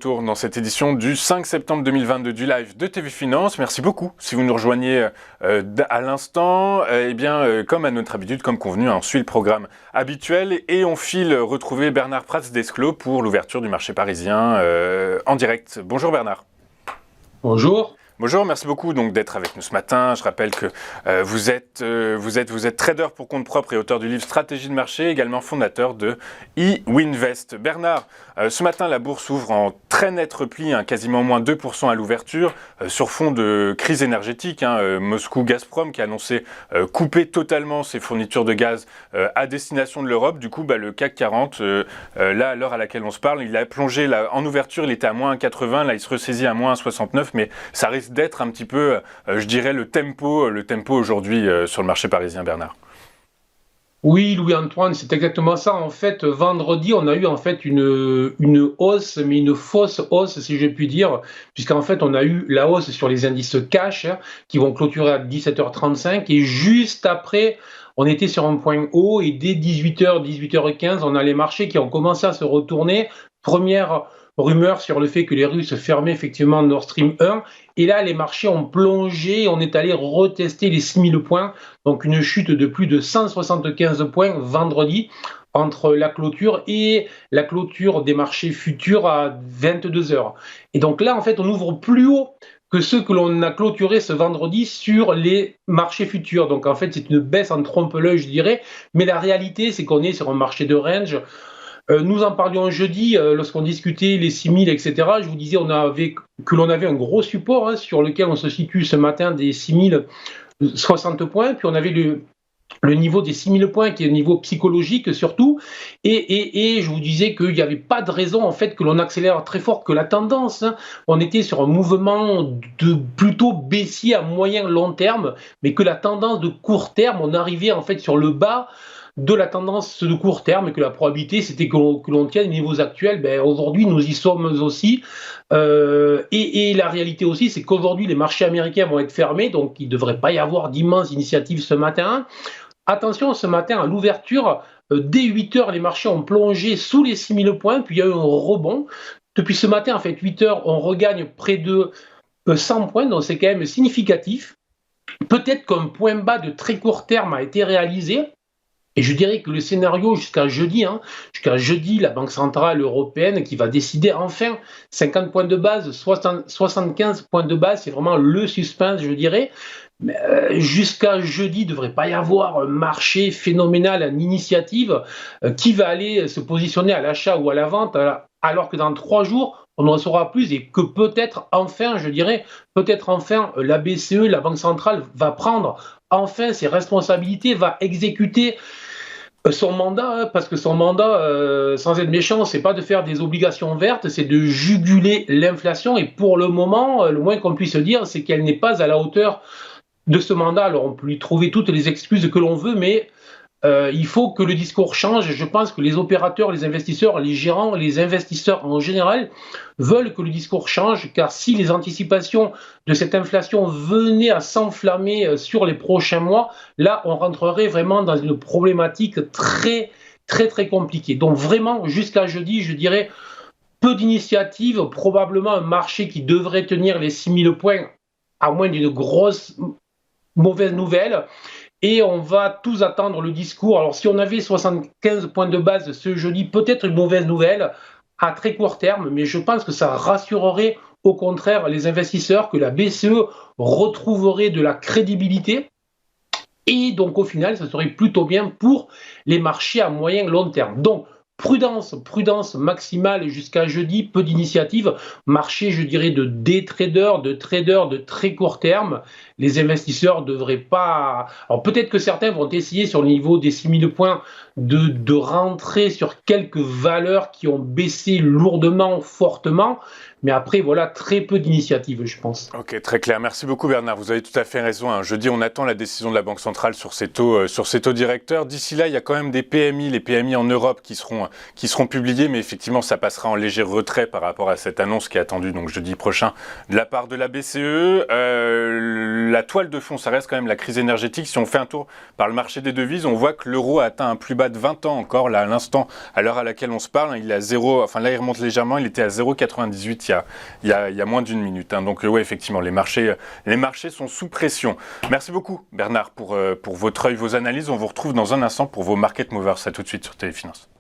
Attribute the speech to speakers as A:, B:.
A: retour dans cette édition du 5 septembre 2022 du live de TV Finance. Merci beaucoup. Si vous nous rejoignez à l'instant, comme à notre habitude, comme convenu, on suit le programme habituel et on file retrouver Bernard Prats-Desclaux pour l'ouverture du marché parisien en direct. Bonjour Bernard.
B: Bonjour.
A: Bonjour, merci beaucoup donc d'être avec nous ce matin. Je rappelle que vous êtes trader pour compte propre et auteur du livre Stratégie de marché, également fondateur de eWinvest. Bernard, ce matin la bourse ouvre en très net repli, quasiment moins 2% à l'ouverture, sur fond de crise énergétique. Moscou Gazprom qui a annoncé couper totalement ses fournitures de gaz à destination de l'Europe. Du coup, le CAC 40, là à l'heure à laquelle on se parle, il a plongé en ouverture, il était à moins 1,80, là il se ressaisit à moins 1,69, mais ça risque d'être un petit peu, je dirais, le tempo aujourd'hui sur le marché parisien, Bernard.
B: Oui, Louis-Antoine, c'est exactement ça. En fait, vendredi, on a eu en fait une hausse, mais une fausse hausse, si je puis dire, puisqu'en fait, on a eu la hausse sur les indices cash qui vont clôturer à 17h35 et juste après, on était sur un point haut et dès 18h, 18h15, on a les marchés qui ont commencé à se retourner. Première rumeur sur le fait que les Russes fermaient effectivement Nord Stream 1. Et là, les marchés ont plongé, on est allé retester les 6000 points, donc une chute de plus de 175 points vendredi entre la clôture et la clôture des marchés futurs à 22h. Et donc là, en fait, on ouvre plus haut que ceux que l'on a clôturés ce vendredi sur les marchés futurs. Donc en fait, c'est une baisse en trompe-l'œil, je dirais, mais la réalité, c'est qu'on est sur un marché de range. Nous en parlions jeudi lorsqu'on discutait les 6000, etc. Je vous disais que l'on avait un gros support sur lequel on se situe ce matin des 6060 points. Puis on avait le niveau des 6000 points qui est un niveau psychologique surtout. Et je vous disais qu'il n'y avait pas de raison en fait que l'on accélère très fort, que la tendance, on était sur un mouvement de plutôt baissier à moyen long terme, mais que la tendance de court terme, on arrivait en fait sur le bas de la tendance de court terme et que la probabilité c'était que l'on tienne les niveaux actuels. Aujourd'hui nous y sommes aussi et la réalité aussi c'est qu'aujourd'hui les marchés américains vont être fermés, donc il ne devrait pas y avoir d'immenses initiatives ce matin. Attention, ce matin à l'ouverture, dès 8h les marchés ont plongé sous les 6000 points, puis il y a eu un rebond. Depuis ce matin en fait 8h on regagne près de 100 points, donc c'est quand même significatif. Peut-être qu'un point bas de très court terme a été réalisé. Et je dirais que le scénario jusqu'à jeudi, la Banque centrale européenne qui va décider enfin 50 points de base, 75 points de base, c'est vraiment le suspense, je dirais. Mais jusqu'à jeudi, il ne devrait pas y avoir un marché phénoménal en initiative qui va aller se positionner à l'achat ou à la vente, alors que dans 3 jours, on en saura plus et que peut-être enfin, la BCE, la Banque centrale, va prendre enfin ses responsabilités, va exécuter son mandat, parce que son mandat, sans être méchant, c'est pas de faire des obligations vertes, c'est de juguler l'inflation. Et pour le moment, le moins qu'on puisse dire, c'est qu'elle n'est pas à la hauteur de ce mandat. Alors on peut lui trouver toutes les excuses que l'on veut, mais il faut que le discours change. Je pense que les opérateurs, les investisseurs, les gérants, les investisseurs en général veulent que le discours change, car si les anticipations de cette inflation venaient à s'enflammer sur les prochains mois, là on rentrerait vraiment dans une problématique très très très compliquée. Donc vraiment jusqu'à jeudi, je dirais peu d'initiatives, probablement un marché qui devrait tenir les 6000 points à moins d'une grosse mauvaise nouvelle. Et on va tous attendre le discours. Alors, si on avait 75 points de base ce jeudi, peut-être une mauvaise nouvelle à très court terme, mais je pense que ça rassurerait au contraire les investisseurs, que la BCE retrouverait de la crédibilité. Et donc, au final, ça serait plutôt bien pour les marchés à moyen long terme. Donc, prudence maximale jusqu'à jeudi, peu d'initiatives. Marché, je dirais, de day traders, de traders de très court terme. Les investisseurs ne devraient pas. Alors peut-être que certains vont essayer sur le niveau des 6000 points de rentrer sur quelques valeurs qui ont baissé lourdement, fortement. Mais après, voilà, très peu d'initiatives, je pense.
A: Ok, très clair. Merci beaucoup Bernard. Vous avez tout à fait raison. Jeudi, on attend la décision de la Banque centrale sur ces taux directeurs. D'ici là, il y a quand même des PMI, les PMI en Europe qui seront publiés, mais effectivement, ça passera en léger retrait par rapport à cette annonce qui est attendue donc jeudi prochain de la part de la BCE. la toile de fond, ça reste quand même la crise énergétique. Si on fait un tour par le marché des devises, on voit que l'euro a atteint un plus bas de 20 ans encore, là à l'instant, à l'heure à laquelle on se parle, il est à 0, enfin là il remonte légèrement, il était à 0,98 il y a moins d'une minute. Hein. Donc oui, effectivement, les marchés sont sous pression. Merci beaucoup Bernard pour votre œil, vos analyses. On vous retrouve dans un instant pour vos market movers. À tout de suite sur Téléfinance.